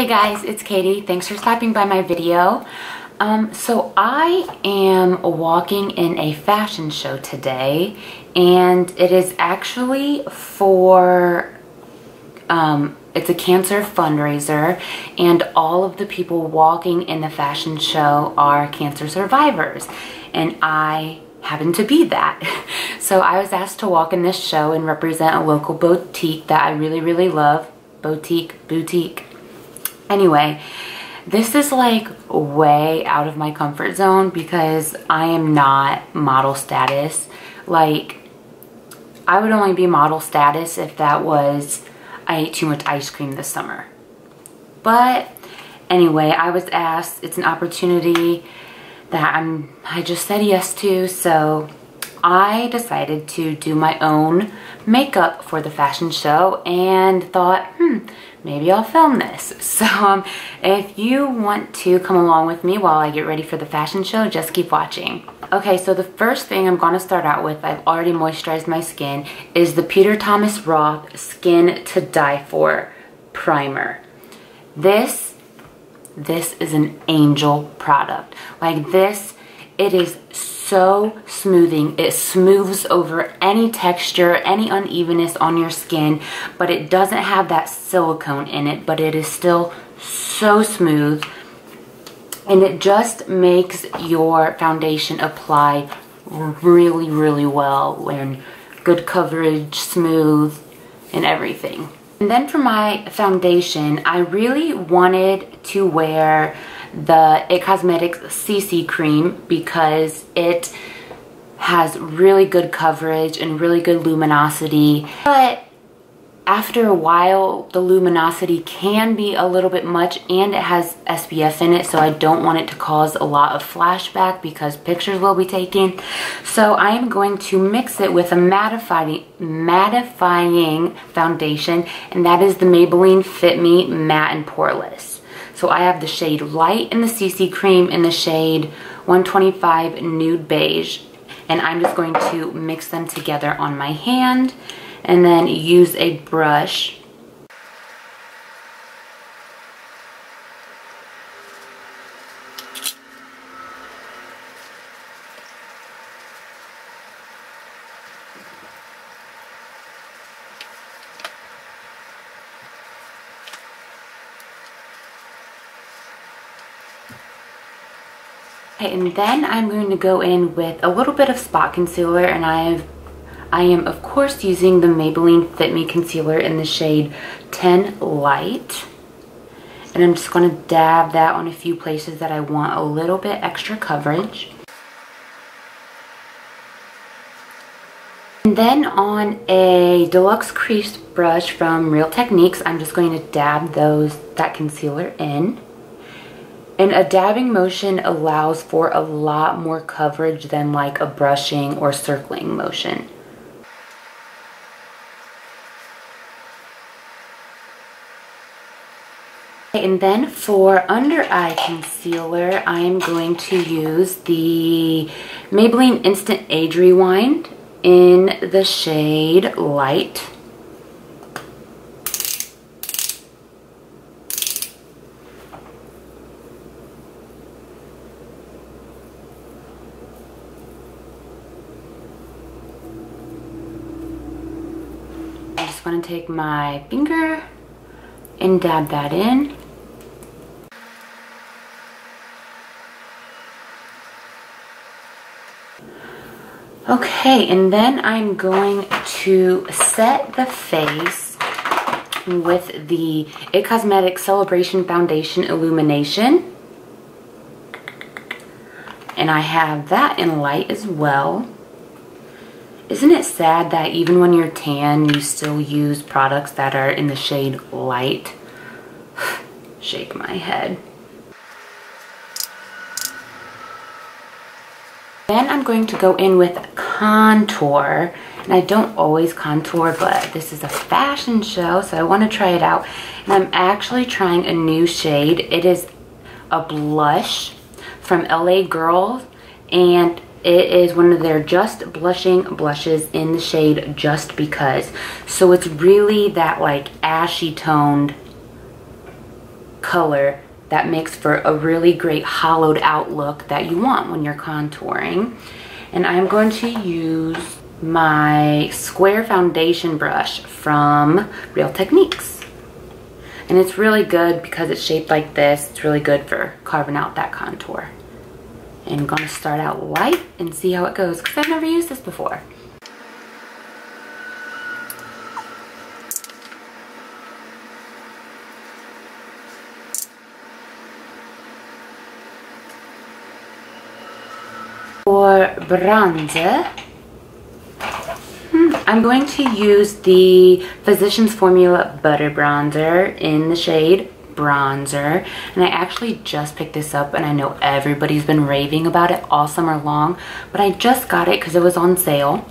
Hey guys, it's Katie. Thanks for stopping by my video. So I am walking in a fashion show today, and it is actually for, it's a cancer fundraiser, and all of the people walking in the fashion show are cancer survivors, and I happen to be that. So I was asked to walk in this show and represent a local boutique that I really love. Boutique. Anyway, this is like way out of my comfort zone because I am not model status. Like, I would only be model status if that was I ate too much ice cream this summer. But anyway, I was asked. It's an opportunity that I just said yes to, so I decided to do my own makeup for the fashion show and thought, maybe I'll film this. So if you want to come along with me while I get ready for the fashion show, just keep watching. Okay, so the first thing I'm going to start out with, I've already moisturized my skin, is the Peter Thomas Roth Skin to Die For Primer. This is an angel product. Like this, it is so smoothing. It smooths over any texture, any unevenness on your skin, but it doesn't have that silicone in it, but it is still so smooth, and it just makes your foundation apply really well, and good coverage, smooth, and everything. And then for my foundation, I really wanted to wear the It Cosmetics CC cream because it has really good coverage and really good luminosity. But after a while, the luminosity can be a little bit much, and it has SPF in it, so I don't want it to cause a lot of flashback because pictures will be taken. So I am going to mix it with a mattifying foundation, and that is the Maybelline Fit Me Matte and Poreless. So I have the shade Light in the CC cream in the shade 125 Nude Beige, and I'm just going to mix them together on my hand and then use a brush. Okay, and then I'm going to go in with a little bit of spot concealer, and I am of course using the Maybelline Fit Me concealer in the shade 10 Light, and I'm just going to dab that on a few places that I want a little bit extra coverage. And then on a deluxe crease brush from Real Techniques, I'm just going to dab that concealer in. And a dabbing motion allows for a lot more coverage than like a brushing or circling motion. And then for under eye concealer, I am going to use the Maybelline Instant Age Rewind in the shade Light. I'm just going to take my finger and dab that in. Okay, and then I'm going to set the face with the It Cosmetics Celebration Foundation Illumination. And I have that in Light as well. Isn't it sad that even when you're tan, you still use products that are in the shade Light? Shake my head. Then I'm going to go in with contour, and I don't always contour, but this is a fashion show, so I want to try it out. And I'm actually trying a new shade. It is a blush from L.A.Girl, and it is one of their Just Blushing blushes in the shade Just Because. So it's really that like ashy toned color that makes for a really great hollowed out look that you want when you're contouring. And I'm going to use my square foundation brush from Real Techniques. And it's really good because it's shaped like this. It's really good for carving out that contour. And I'm going to start out light and see how it goes because I've never used this before. For bronzer, I'm going to use the Physicians Formula Butter Bronzer in the shade Bronzer. And I actually just picked this up and I know everybody's been raving about it all summer long, but I just got it because it was on sale.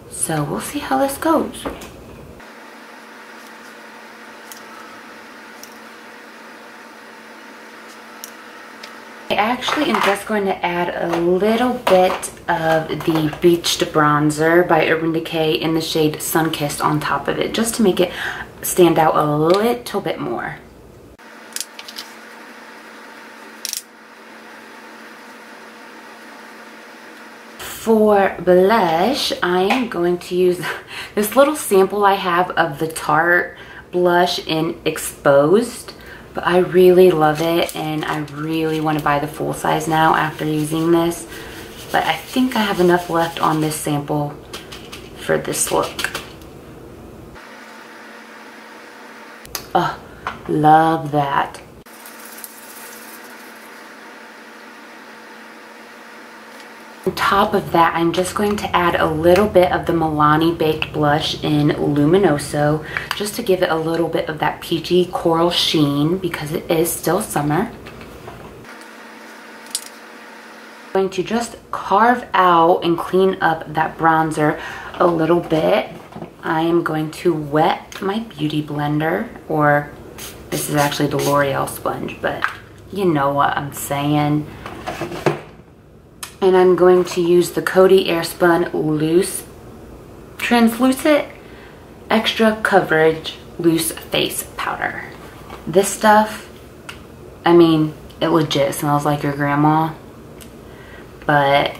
So we'll see how this goes. I actually am just going to add a little bit of the Beached Bronzer by Urban Decay in the shade Sunkissed on top of it, just to make it stand out a little bit more. For blush, I am going to use this little sample I have of the Tarte blush in Exposed. But I really love it and I really want to buy the full size now after using this. But I think I have enough left on this sample for this look. Oh, love that. On top of that, I'm just going to add a little bit of the Milani Baked Blush in Luminoso, just to give it a little bit of that peachy coral sheen because it is still summer. I'm going to just carve out and clean up that bronzer a little bit. I am going to wet my beauty blender, or this is actually the L'Oreal sponge, but you know what I'm saying. And I'm going to use the Coty Airspun Loose Translucent Extra Coverage Loose Face Powder. This stuff, I mean, it legit smells like your grandma, but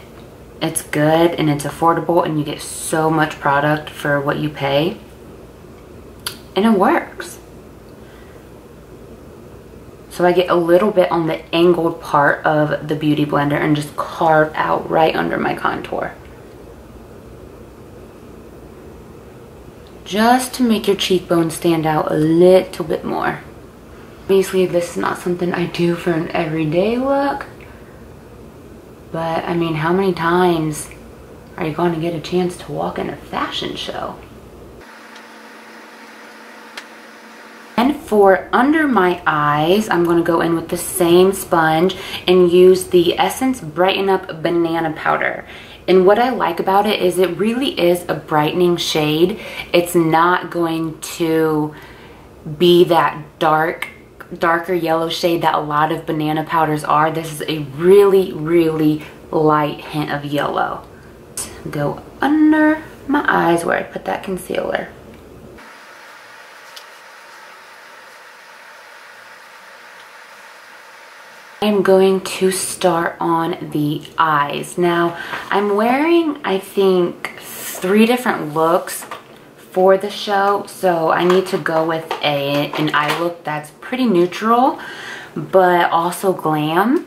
it's good and it's affordable and you get so much product for what you pay. And it works. So I get a little bit on the angled part of the beauty blender and just carve out right under my contour. Just to make your cheekbones stand out a little bit more. Obviously this is not something I do for an everyday look. But I mean, how many times are you going to get a chance to walk in a fashion show? And for under my eyes, I'm going to go in with the same sponge and use the Essence Brighten Up Banana Powder. And what I like about it is it really is a brightening shade. It's not going to be that darker yellow shade that a lot of banana powders are. This is a really, really light hint of yellow. Go under my eyes where I put that concealer. I'm going to start on the eyes. Now, I'm wearing, I think, 3 different looks for the show, so I need to go with an eye look that's pretty neutral, but also glam.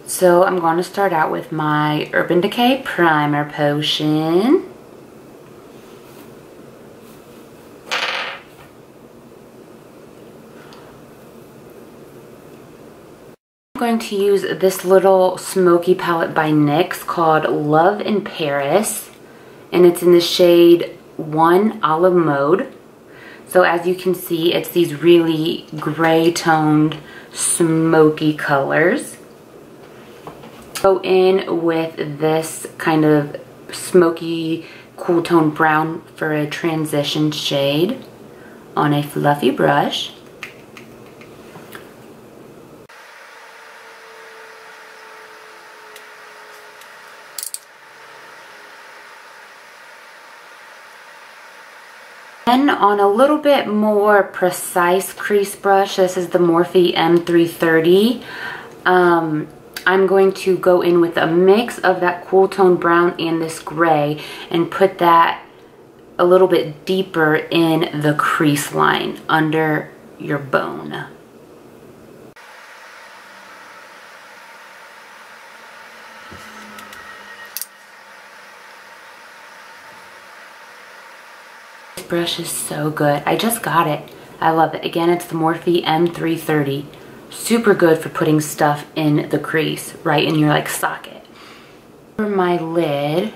So I'm going to start out with my Urban Decay Primer Potion. I'm going to use this little Smokey palette by NYX called Love in Paris, and it's in the shade 1 Olive Mode. So as you can see, it's these really gray toned smoky colors. Go in with this kind of smoky cool tone brown for a transition shade on a fluffy brush. Then on a little bit more precise crease brush, this is the Morphe M330. I'm going to go in with a mix of that cool tone brown and this gray and put that a little bit deeper in the crease line under your bone. This brush is so good. I just got it. I love it. Again, it's the Morphe M330. Super good for putting stuff in the crease, right in your like socket. For my lid,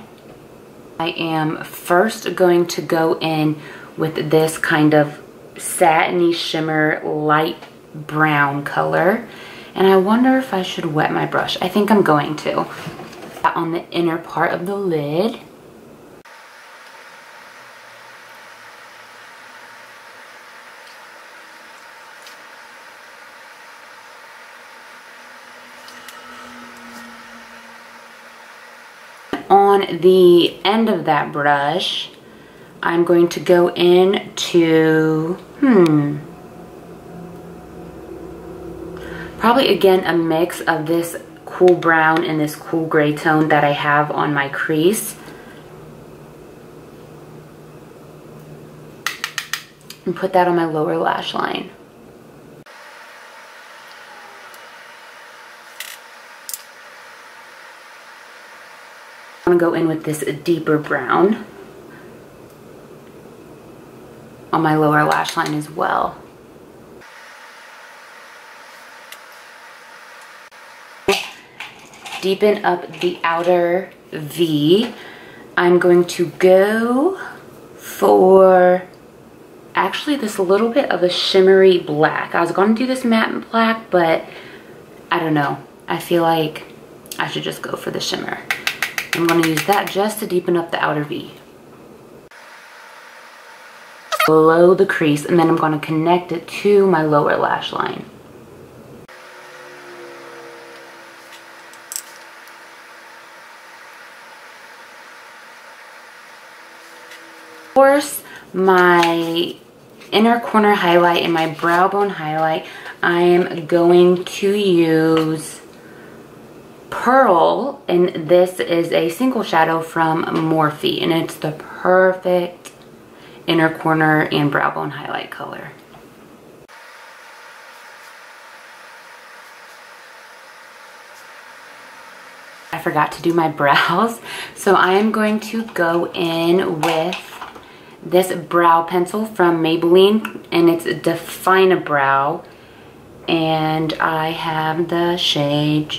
I am first going to go in with this kind of satiny shimmer light brown color. And I wonder if I should wet my brush. I think I'm going to. On the inner part of the lid. On the end of that brush, I'm going to go in to, probably again a mix of this cool brown and this cool gray tone that I have on my crease. And put that on my lower lash line. I'm going to go in with this deeper brown on my lower lash line as well. Deepen up the outer V. I'm going to go for actually this little bit of a shimmery black. I was going to do this matte black, but I don't know. I feel like I should just go for the shimmer. I'm going to use that just to deepen up the outer V. Below the crease, and then I'm going to connect it to my lower lash line. Of course, my inner corner highlight and my brow bone highlight, I am going to use Pearl, and this is a single shadow from Morphe, and it's the perfect inner corner and brow bone highlight color. I forgot to do my brows, so I am going to go in with this brow pencil from Maybelline, and it's Define a Brow, and I have the shade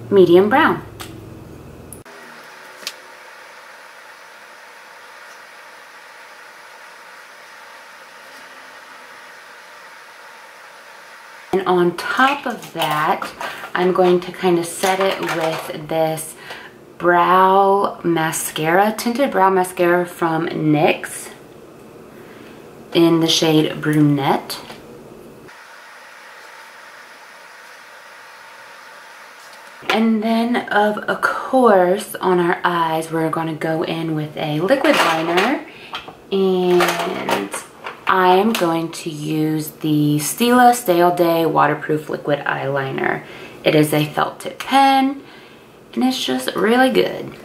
medium brown. And on top of that, I'm going to kind of set it with this brow mascara, tinted brow mascara from NYX in the shade Brunette. And then, of course, on our eyes, we're going to go in with a liquid liner. And I am going to use the Stila Stay All Day Waterproof Liquid Eyeliner. It is a felt tip pen, and it's just really good.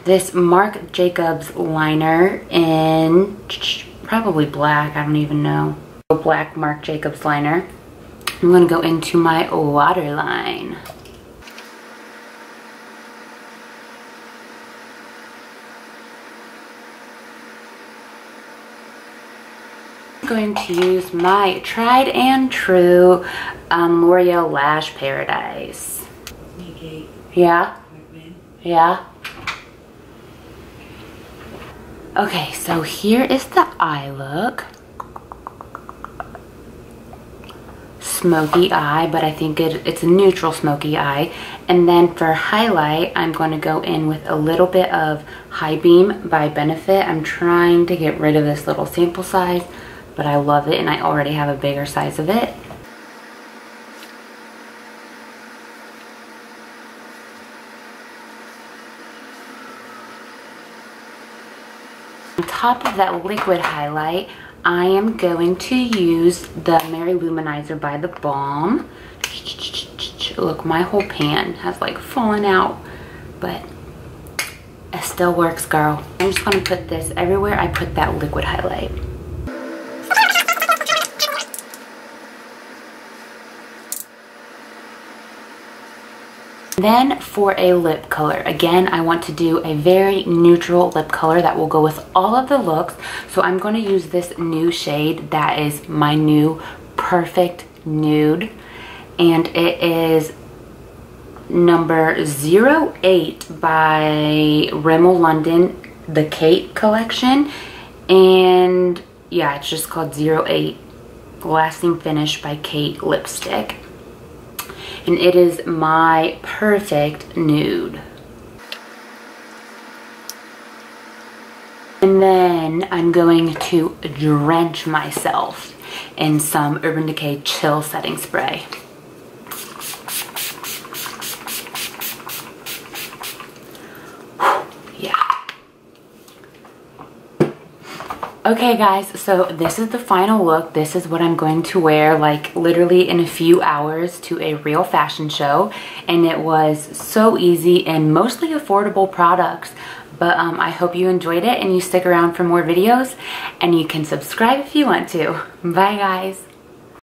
This Marc Jacobs liner in probably black, I don't even know. Black Marc Jacobs liner. I'm going to go into my waterline. I'm going to use my tried and true L'Oreal Lash Paradise. Decay. Yeah? Yeah? Okay, so here is the eye look. Smoky eye, but I think it's a neutral smoky eye. And then for highlight, I'm going to go in with a little bit of High Beam by Benefit. I'm trying to get rid of this little sample size, but I love it and I already have a bigger size of it. On top of that liquid highlight, I am going to use the Mary Luminizer by The Balm. Look, my whole pan has like fallen out, but it still works, girl. I'm just gonna put this everywhere I put that liquid highlight. Then for a lip color, again, I want to do a very neutral lip color that will go with all of the looks. So I'm going to use this new shade that is my new Perfect Nude. And it is number 08 by Rimmel London, the Kate collection. And yeah, it's just called 08 Lasting Finish by Kate lipstick. And it is my perfect nude. And then I'm going to drench myself in some Urban Decay Chill Setting Spray. Okay guys, so this is the final look. This is what I'm going to wear like literally in a few hours to a real fashion show. And it was so easy and mostly affordable products. But I hope you enjoyed it and you stick around for more videos. And you can subscribe if you want to. Bye guys.